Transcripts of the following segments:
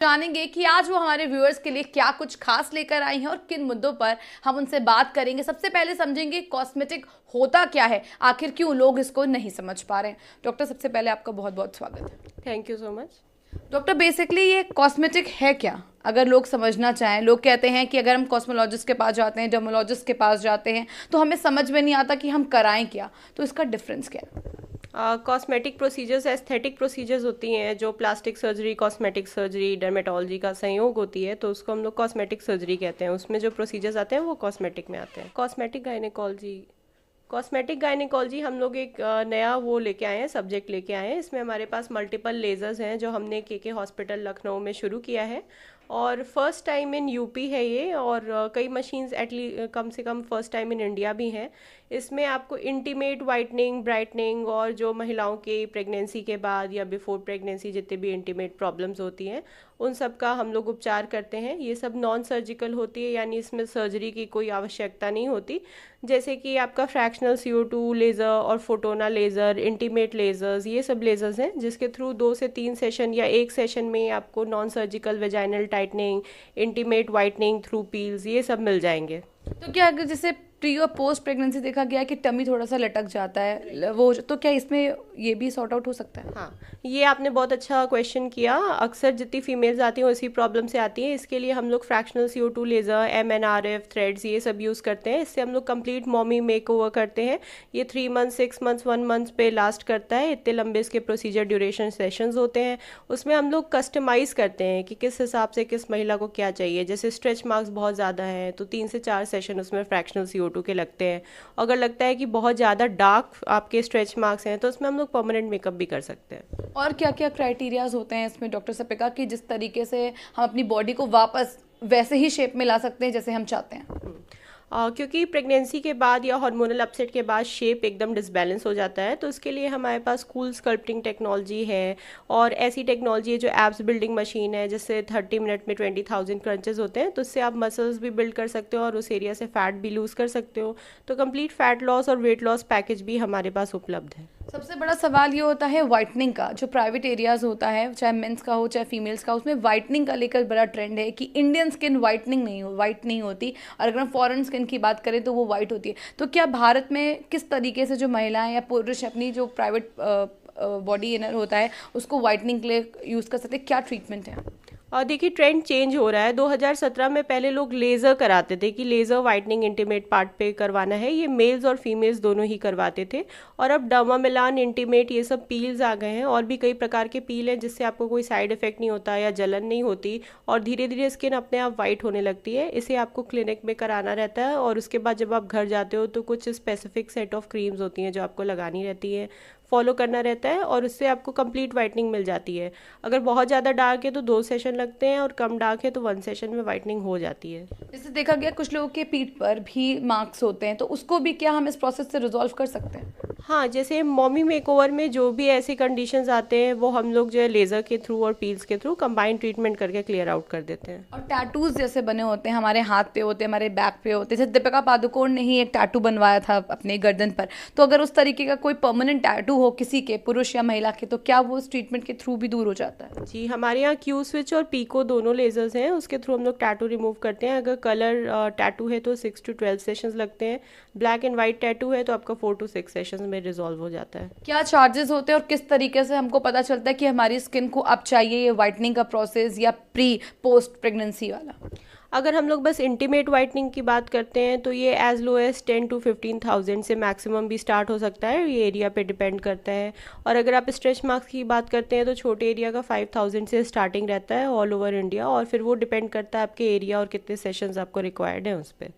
जानेंगे कि आज वो हमारे व्यूअर्स के लिए क्या कुछ खास लेकर आई हैं और किन मुद्दों पर हम उनसे बात करेंगे। सबसे पहले समझेंगे कॉस्मेटिक होता क्या है, आखिर क्यों लोग इसको नहीं समझ पा रहे हैं। डॉक्टर, सबसे पहले आपका बहुत बहुत स्वागत है। Thank you so much. Doctor, basically ये कॉस्मेटिक है क्या, अगर लोग समझना चाहें। लोग कहते हैं कि अगर हम कॉस्मेलॉजिस्ट के पास जाते हैं, डर्मोलॉजिस्ट के पास जाते हैं, तो हमें समझ में नहीं आता कि हम कराएं क्या, तो इसका डिफरेंस क्या है? कॉस्मेटिक प्रोसीजर्स एस्थेटिक प्रोसीजर्स होती हैं जो plastic surgery, cosmetic surgery, dermatology का संयोग होती है, तो उसको हम लोग कॉस्मेटिक सर्जरी कहते हैं। उसमें जो प्रोसीजर्स आते हैं वो कॉस्मेटिक में आते हैं। कॉस्मेटिक गायनेकोलॉजी हम लोग एक नया वो लेके आए हैं, सब्जेक्ट लेके आए हैं। इसमें हमारे पास मल्टीपल लेजर्स हैं जो हमने के हॉस्पिटल लखनऊ में शुरू किया है और फर्स्ट टाइम इन यूपी है ये। और कई मशीन्स कम से come first time in India भी हैं। इसमें आपको इंटीमेट वाइटनिंग, ब्राइटनिंग और जो महिलाओं के प्रेगनेंसी के बाद या बिफोर प्रेगनेंसी जितने भी इंटीमेट प्रॉब्लम्स होती हैं उन सब का हम लोग उपचार करते हैं। ये सब नॉन सर्जिकल होती है, यानी इसमें सर्जरी की कोई आवश्यकता नहीं होती। जैसे कि आपका फ्रैक्शनल CO2 लेज़र और फोटोना लेज़र, इंटीमेट लेज़र्स, ये सब लेज़र्स हैं जिसके थ्रू 2 से 3 सेशन या एक सेशन में आपको non surgical vaginal tightening, intimate whitening through peels, ये सब मिल जाएंगे। तो क्या अगर जैसे प्री और पोस्ट प्रेगनेंसी देखा गया है कि टमी थोड़ा सा लटक जाता है, वो तो क्या इसमें ये भी सॉर्ट आउट हो सकता है? हाँ, ये आपने बहुत अच्छा क्वेश्चन किया। अक्सर जितनी फीमेल्स आती हैं उसी प्रॉब्लम से आती हैं। इसके लिए हम लोग fractional CO2 laser, MNRF threads, ये सब यूज़ करते हैं। इससे हम लोग कंप्लीट मॉमी मेकओवर करते हैं। ये 3 मंथ, 6 मंथ्स, 1 मंथ पे लास्ट करता है। इतने लंबे इसके प्रोसीजर ड्यूरेशन सेशंस होते हैं। उसमें हम लोग कस्टमाइज़ करते हैं कि किस हिसाब से किस महिला को क्या चाहिए। जैसे स्ट्रेच मार्क्स बहुत ज़्यादा हैं तो 3 से 4 सेशन उसमें फ्रैक्शनल CO2 के लगते हैं। अगर लगता है कि बहुत ज़्यादा डार्क आपके स्ट्रेच मार्क्स हैं तो उसमें हम लोग परमानेंट मेकअप भी कर सकते हैं। और क्या क्या क्राइटेरियाज होते हैं इसमें डॉक्टर सपिका, कि जिस तरीके से हम अपनी बॉडी को वापस वैसे ही शेप में ला सकते हैं जैसे हम चाहते हैं? क्योंकि प्रेगनेंसी के बाद या हार्मोनल अपसेट के बाद शेप एकदम डिसबैलेंस हो जाता है, तो इसके लिए हमारे पास कूल स्कल्पटिंग टेक्नोलॉजी है और ऐसी टेक्नोलॉजी है जो एब्स बिल्डिंग मशीन है, जिससे 30 मिनट में 20,000 क्रंचेस होते हैं। तो उससे आप मसल्स भी बिल्ड कर सकते हो और उस एरिया से फैट भी लूज़ कर सकते हो। तो कंप्लीट फैट लॉस और वेट लॉस पैकेज भी हमारे पास उपलब्ध है। सबसे बड़ा सवाल ये होता है वाइटनिंग का। जो प्राइवेट एरियाज होता है, चाहे मेंस का हो चाहे फीमेल्स का, उसमें वाइटनिंग का लेकर बड़ा ट्रेंड है कि इंडियन स्किन वाइट नहीं होती, और अगर हम फॉरेन स्किन की बात करें तो वो वाइट होती है। तो क्या भारत में किस तरीके से जो महिलाएं या पुरुष अपनी जो प्राइवेट बॉडी इनर होता है उसको वाइटनिंग के लिए यूज़ कर सकते हैं, क्या ट्रीटमेंट है? और देखिए, ट्रेंड चेंज हो रहा है। 2017 में पहले लोग लेज़र कराते थे कि लेज़र वाइटनिंग इंटीमेट पार्ट पे करवाना है। ये मेल्स और फीमेल्स दोनों ही करवाते थे। और अब डर्मामिलान, इंटीमेट, ये सब पील्स आ गए हैं और भी कई प्रकार के पील हैं जिससे आपको कोई साइड इफेक्ट नहीं होता या जलन नहीं होती और धीरे धीरे स्किन अपने आप वाइट होने लगती है। इसे आपको क्लिनिक में कराना रहता है और उसके बाद जब आप घर जाते हो तो कुछ स्पेसिफिक सेट ऑफ क्रीम्स होती हैं जो आपको लगानी रहती है, फॉलो करना रहता है और उससे आपको कंप्लीट वाइटनिंग मिल जाती है। अगर बहुत ज़्यादा डार्क है तो 2 सेशन लगते हैं और कम डार्क है तो 1 सेशन में वाइटनिंग हो जाती है। जैसे देखा गया कुछ लोगों के पीठ पर भी मार्क्स होते हैं, तो उसको भी क्या हम इस प्रोसेस से रिजॉल्व कर सकते हैं? हाँ, जैसे मॉमी मेकओवर में जो भी ऐसे कंडीशंस आते हैं वो हम लोग जो है लेज़र के थ्रू और पील्स के थ्रू कंबाइंड ट्रीटमेंट करके क्लियर आउट कर देते हैं। और टैटूज जैसे बने होते हैं, हमारे हाथ पे होते हैं, हमारे बैक पे होते हैं। जैसे दीपिका पादुकोण ने ही एक टैटू बनवाया था अपने गर्दन पर। तो अगर उस तरीके का कोई परमानेंट टैटू हो किसी के, पुरुष या महिला के, तो क्या वो उस ट्रीटमेंट के थ्रू भी दूर हो जाता है? जी, हमारे यहाँ क्यू स्विच और पीको दोनों लेजर्स हैं, उसके थ्रू हम लोग टैटू रिमूव करते हैं। अगर कलर टैटू है तो 6 to 12 सेशंस लगते हैं। ब्लैक एंड वाइट टैटू है तो आपका 4 to 6 सेशंस में रिजॉल्व हो जाता है। क्या चार्जेस होते हैं और किस तरीके से हमको पता चलता है कि हमारी स्किन को अब चाहिए ये वाइटनिंग का प्रोसेस या प्री पोस्ट प्रेगनेंसी वाला? अगर हम लोग बस इंटीमेट वाइटनिंग की बात करते हैं तो ये एज लो एज 10 to 15,000 से मैक्सिमम भी स्टार्ट हो सकता है। ये एरिया पे डिपेंड करता है। और अगर आप स्ट्रेच मार्क्स की बात करते हैं तो छोटे एरिया का 5,000 से स्टार्टिंग रहता है ऑल ओवर इंडिया, और फिर वो डिपेंड करता है आपके एरिया और कितने सेशंस आपको रिक्वायर्ड हैं उस पर।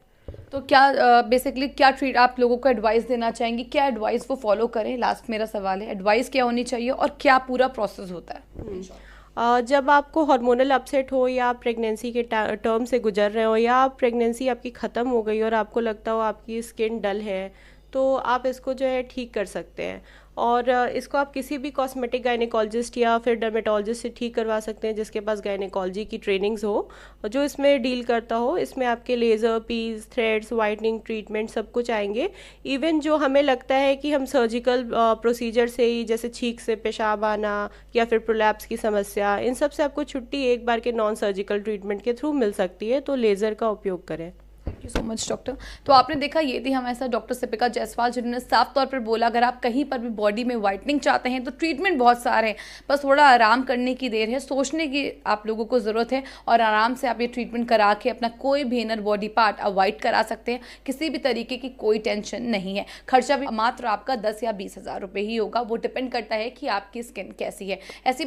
तो क्या बेसिकली क्या ट्रीट आप लोगों को एडवाइस देना चाहेंगे, क्या एडवाइस वो फॉलो करें? लास्ट मेरा सवाल है, एडवाइस क्या होनी चाहिए और क्या पूरा प्रोसेस होता है? जब आपको हार्मोनल अपसेट हो या आप प्रेगनेंसी के टर्म से गुजर रहे हो या आप प्रेगनेंसी आपकी ख़त्म हो गई और आपको लगता हो आपकी स्किन डल है, तो आप इसको जो है ठीक कर सकते हैं। और इसको आप किसी भी कॉस्मेटिक गायनेकोलॉजिस्ट या फिर डर्मेटोलॉजिस्ट से ठीक करवा सकते हैं जिसके पास गायनेकोलॉजी की ट्रेनिंग्स हो और जो इसमें डील करता हो। इसमें आपके लेज़र, पीस, थ्रेड्स, वाइटनिंग ट्रीटमेंट सब कुछ आएंगे। इवन जो हमें लगता है कि हम सर्जिकल प्रोसीजर से ही, जैसे छींक से पेशाब आना या फिर प्रोलैप्स की समस्या, इन सब से आपको छुट्टी एक बार के नॉन सर्जिकल ट्रीटमेंट के थ्रू मिल सकती है। तो लेज़र का उपयोग करें। Thank you so much doctor. तो आपने देखा, ये थी हमारे साथ डॉक्टर सिपिका जायसवाल, जिन्होंने साफ तौर पर बोला अगर आप कहीं पर भी बॉडी में वाइटनिंग चाहते हैं तो ट्रीटमेंट बहुत सारे हैं, बस थोड़ा आराम करने की देर है, सोचने की आप लोगों को ज़रूरत है और आराम से आप ये ट्रीटमेंट करा के अपना कोई भी इनर बॉडी पार्ट आप वाइट करा सकते हैं। किसी भी तरीके की कोई टेंशन नहीं है। खर्चा भी मात्र आपका 10 या 20 हज़ार रुपये ही होगा। वो डिपेंड करता है कि आपकी स्किन कैसी है। ऐसी